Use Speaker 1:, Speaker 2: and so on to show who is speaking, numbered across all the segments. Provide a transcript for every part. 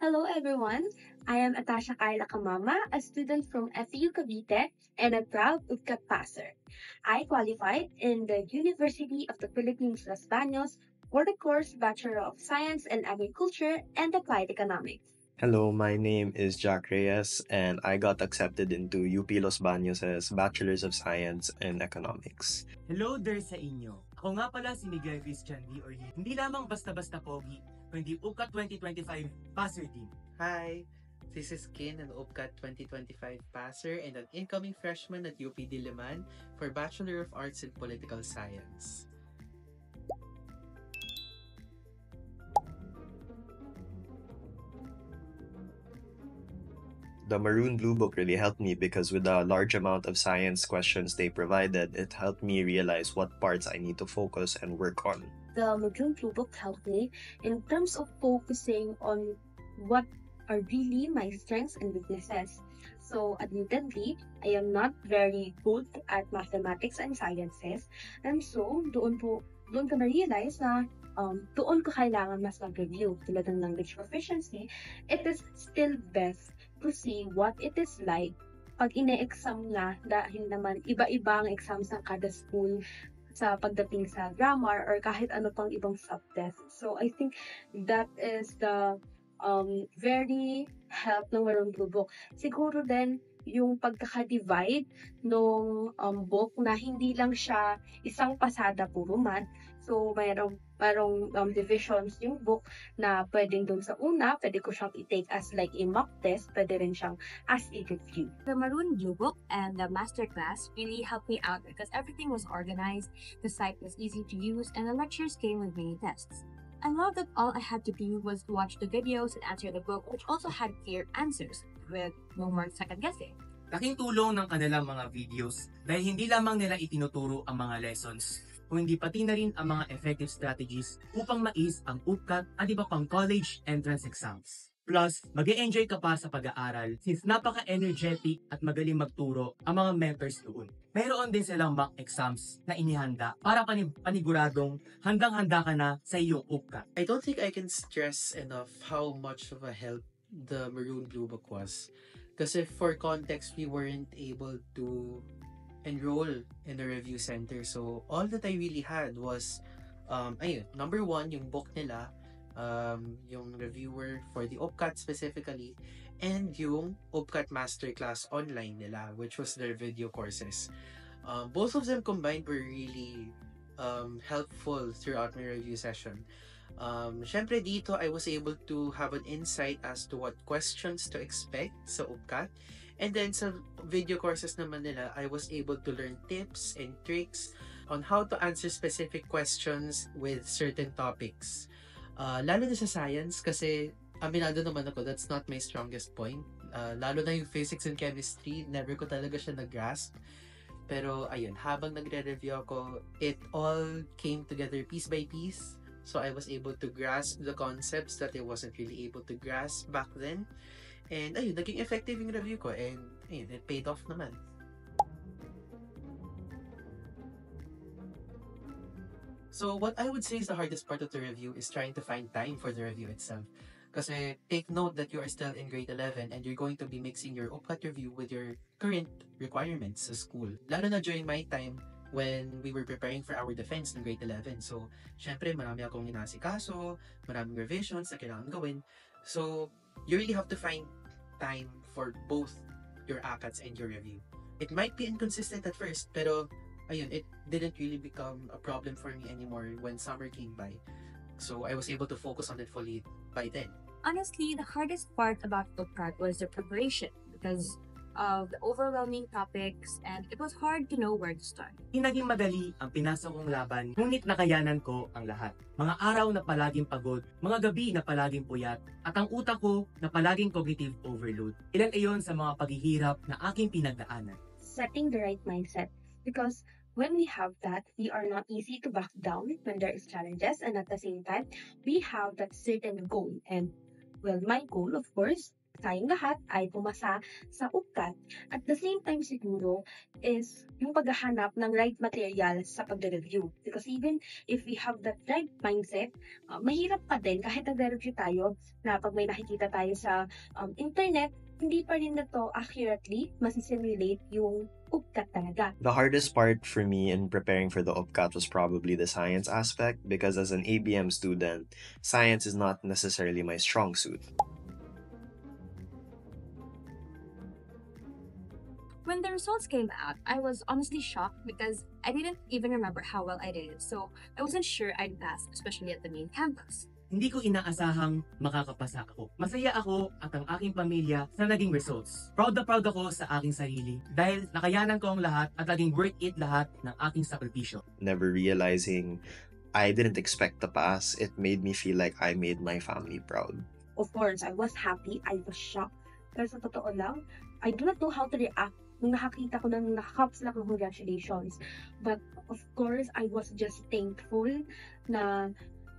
Speaker 1: Hello everyone, I am Atasha Kyla Kamama, a student from FEU Cavite and a proud UPCAT passer. I qualified in the University of the Philippines Los Baños for the course Bachelor of Science in Agriculture and Applied Economics.
Speaker 2: Hello, my name is Jack Reyes, and I got accepted into UP Los Baños' Bachelor's of Science in Economics.
Speaker 3: Hello there sa inyo. Ako nga pala si Miguel Christian D. or hindi lamang basta-basta pogi, kundi UCAT 2025 passer din.
Speaker 4: Hi, this is Kin, an UPCAT 2025 passer and an incoming freshman at UP Diliman for Bachelor of Arts in Political Science.
Speaker 2: The Maroon Blue Book really helped me because with the large amount of science questions they provided, it helped me realize what parts I need to focus and work on.
Speaker 1: The Maroon Blue Book helped me in terms of focusing on what are really my strengths and weaknesses. So, admittedly, I am not very good at mathematics and sciences. And so, doon ko na-realize na doon ko kailangan mas mag-review. Tulad ng language proficiency, it is still best to see what it is like pag ine-exam na dahil naman iba-iba ang exams ng kada school sa pagdating sa grammar or kahit ano pang ibang subtest. So, I think that is the very help ng Maroon Blue Book. Siguro din yung pagkaka-divide nung book na hindi lang siya isang pasada puro math. So, mayroong divisions yung book na pwedeng dun sa una, pwede ko siyang i-take as like a mock test, pwede rin siyang as a review.
Speaker 5: The Maroon Blue Book and the masterclass really helped me out because everything was organized, the site was easy to use, and the lectures came with mini tests. I love that all I had to do was watch the videos and answer the book, which also had clear answers with no more second guessing.
Speaker 3: Laking tulong ng kanilang mga videos dahil hindi lamang nila itinuturo ang mga lessons, kung hindi pati na rin ang mga effective strategies upang mais ang UPCAT at iba pang college entrance exams. Plus, mag-e-enjoy ka pa sa pag-aaral since napaka-energetic at magaling magturo ang mga mentors doon. Mayroon din silang mock exams na inihanda para paniguradong handang-handa ka na sa iyong UPCAT.
Speaker 4: I don't think I can stress enough how much of a help the Maroon Blue Book was. Kasi for context, we weren't able to enroll in a review center. So, all that I really had was, number one, yung book nila, yung reviewer for the UPCAT specifically, and yung UPCAT Masterclass online nila, which was their video courses. Both of them combined were really helpful throughout my review session. Syempre dito, I was able to have an insight as to what questions to expect sa UPCAT. And then sa video courses naman nila, I was able to learn tips and tricks on how to answer specific questions with certain topics. Lalo na sa science kasi aminado naman ako, that's not my strongest point. Lalo na yung physics and chemistry, never ko talaga siya nag-grasp. Pero ayun, habang nagre-review ako, it all came together piece by piece. So I was able to grasp the concepts that I wasn't really able to grasp back then. And ayun, naging effective yung review ko and ayun, it paid off naman. So what I would say is the hardest part of the review is trying to find time for the review itself. Kasi take note that you are still in grade 11 and you're going to be mixing your UPCAT review with your current requirements sa school. Lalo na during my time when we were preparing for our defense ng grade 11. So, syempre, marami akong inasikaso, maraming revisions na kailangan gawin. So, you really have to find time for both your ACATS and your review. It might be inconsistent at first, pero ayun, it didn't really become a problem for me anymore when summer came by. So, I was able to focus on it fully by then.
Speaker 5: Honestly, the hardest part about UPCAT was the preparation because of the overwhelming topics and it was hard to know where to start.
Speaker 3: Hindi naging madali ang pinasa kong laban, ngunit nakayanan ko ang lahat. Mga araw na palaging pagod, mga gabi na palaging puyat, at ang utak ko na palaging cognitive overload. Ilan ayon sa mga paghihirap na aking pinagdaanan.
Speaker 1: Setting the right mindset because when we have that, we are not easy to back down when there is challenges and at the same time, we have that certain goal and well, my goal, of course, tayong lahat ay pumasa sa UPCAT. At the same time siguro is yung paghahanap ng right material sa pagre-review. Because even if we have that right mindset, mahirap pa din kahit nagre-review tayo na pag may nakikita tayo sa internet, hindi pa rin na to accurately masisimulate yung UPCAT talaga.
Speaker 2: The hardest part for me in preparing for the UPCAT was probably the science aspect because as an ABM student, science is not necessarily my strong suit.
Speaker 5: When the results came out, I was honestly shocked because I didn't even remember how well I did. So I wasn't sure I'd pass, especially at the main campus.
Speaker 3: Hindi ko inaasahang makakapasa ako. Masaya ako at ang aking pamilya sa naging results. Proud na proud ako sa aking sarili dahil nakayanan ko ang lahat at naging worth it lahat ng aking sakripisyo.
Speaker 2: Never realizing I didn't expect to pass, it made me feel like I made my family proud.
Speaker 1: Of course, I was happy, I was shocked. Pero sa totoo lang, I do not know how to react nung nakakita ko ng nakakaps lang ng congratulations. But of course, I was just thankful na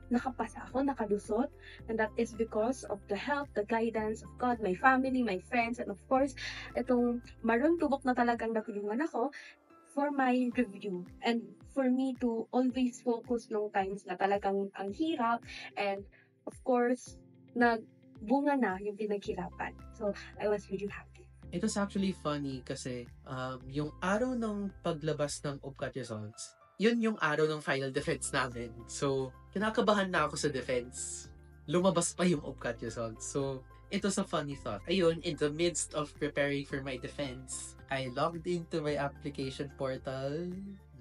Speaker 1: nakapasa ako, nakalusot. And that is because of the help, the guidance of God, my family, my friends, and of course, itong maroon tubok na talagang natulungan ako for my review. And for me to always focus nung times na talagang ang hirap. And of course, nagbunga na yung pinaghirapan. So, I was really happy.
Speaker 4: It was actually funny kasi yung araw ng paglabas ng UPCAT results, yun yung araw ng final defense namin. So, kinakabahan na ako sa defense. Lumabas pa yung UPCAT results. So, it was a funny thought. Ayun, in the midst of preparing for my defense, I logged into my application portal,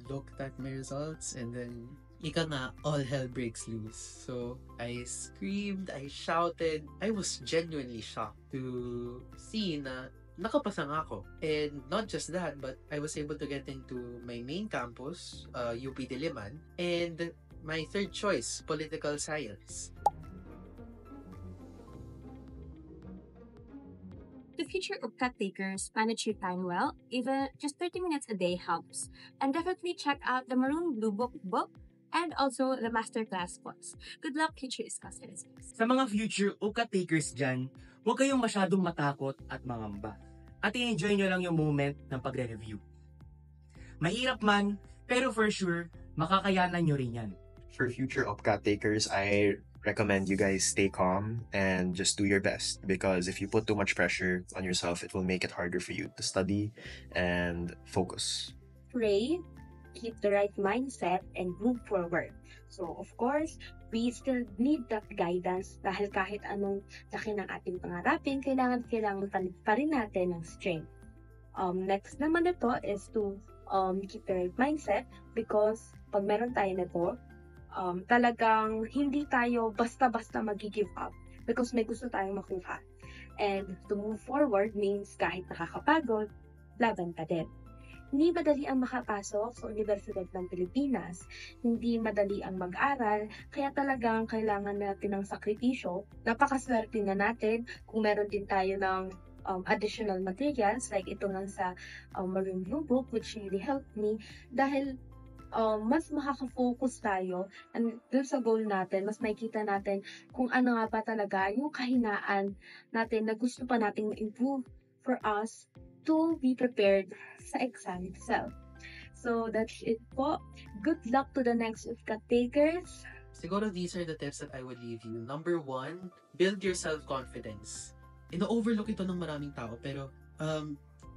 Speaker 4: looked at my results, and then ika na, all hell breaks loose. So, I screamed, I shouted. I was genuinely shocked to see na nakapasa nga ako. And not just that, but I was able to get into my main campus, UP Diliman, and my third choice, political science.
Speaker 5: To future UPCAT takers, manage your time well. Even just 30 minutes a day helps. And definitely check out the Maroon Blue book and also the masterclass books. Good luck, future discussers.
Speaker 3: Sa mga future UPCAT takers dyan, huwag kayong masyadong matakot at mangamba. At i-enjoy nyo lang yung moment ng pagre-review. Mahirap man, pero for sure, makakayanan nyo rin yan.
Speaker 2: For future UPCAT takers, I recommend you guys stay calm and just do your best because if you put too much pressure on yourself, it will make it harder for you to study and focus.
Speaker 1: Pray, keep the right mindset, and move forward. So, of course, we still need that guidance dahil kahit anong laki ng ating pangarapin, kailangan pa rin natin ng strength. Next naman nito is to keep the right mindset because pag meron tayo nito, talagang hindi tayo basta-basta mag-give up because may gusto tayong makuha. And to move forward means kahit nakakapagod, laban pa din. Hindi madali ang makapasok sa Universidad ng Pilipinas. Hindi madali ang mag-aral, kaya talagang kailangan natin ng sakripisyo. Napakaswerte na natin kung meron din tayo ng additional materials like ito nga sa Maroon Blue Book which really helped me dahil mas makaka-focus tayo and dun sa goal natin, mas makikita natin kung ano nga ba talaga yung kahinaan natin na gusto pa nating ma-improve for us to be prepared sa exam itself. So, that's it po. Good luck to the next UPCAT takers.
Speaker 4: Siguro these are the tips that I would leave you. Number 1, build your self-confidence. Ino-overlook ito ng maraming tao, pero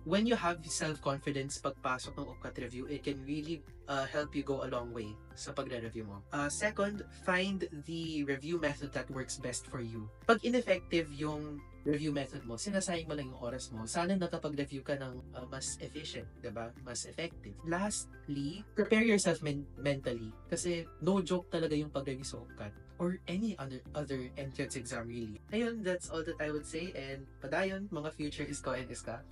Speaker 4: when you have self-confidence pagpasok ng UPCAT review, it can really help you go a long way sa pagre-review mo. Second, find the review method that works best for you. Pag ineffective yung review method mo, sinasayang mo lang yung oras mo. Sana nakapag-review ka ng mas efficient, diba? Mas effective. Lastly, prepare yourself mentally. Kasi no joke talaga yung pag-review sa UPCAT or any other entrance exam really. Ayun, that's all that I would say. And padayon, mga future isko and iska.